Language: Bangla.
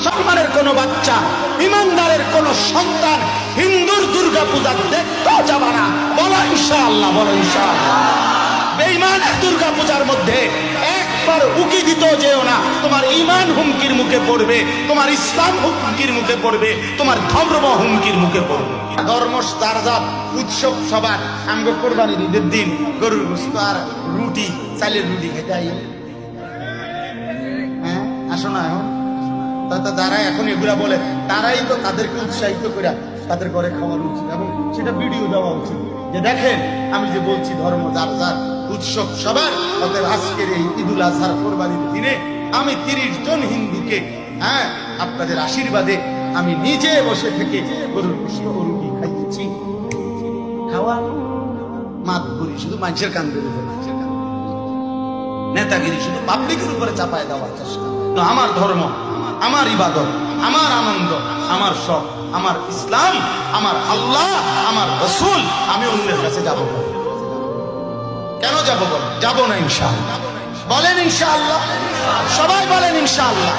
মুসলমানের কোন বাচ্চা, ইমানদারের কোন সন্তান হিন্দুর দুর্গা পূজা দেখতেও যাবে না। বলো ইনশাআল্লাহ, বলো ইনশাআল্লাহ। বেঈমানের দুর্গা পূজার মধ্যে একবার উকি দিতেও যেও না, তোমার ঈমান হুমকির মুখে পড়বে, তোমার ইসলাম হুমকির মুখে পড়বে, তোমার ধর্ম হুমকির মুখে পড়বে। ধর্ম তারজাত উৎসব সবার আমগো কোরবানির ঈদের দিন গরুর গোশত আর রুটি, চালের রুটি খেতে আই। হ্যাঁ আসো না এখন যারা এখন এগুলা বলে তারাই তো তাদেরকে উৎসাহিত করে তাদের ঘরে খাওয়ানো উচিত এবং সেটা ভিডিও দেওয়া উচিত যে দেখেন আমি যে বলছি ধর্ম যার যার উৎসব সবার। অতএব আজকের এই ঈদুল আজহার কোরবানির দিনে আমি 30 জন হিন্দুকে আপনাদের আশীর্বাদে আমি নিজে বসে থেকে গরুর গোশত ও রুটি খাইয়েছি। খাওয়া মাতবুরি শুধু মানুষের কান্দের উপর, নেতাগিরি শুধু পাবলিকের উপরে চাপায় দেওয়ার চেষ্টা। আমার ধর্ম, আমার ইবাদত, আমার আনন্দ, আমার শখ, আমার ইসলাম, আমার আল্লাহ, আমার রাসূল, আমি অন্যের কাছে যাব না। কেন যাব? বলেন যাব না ইনশাআল্লাহ। বলেন ইনশাআল্লাহ, সবাই বলেন ইনশাআল্লাহ।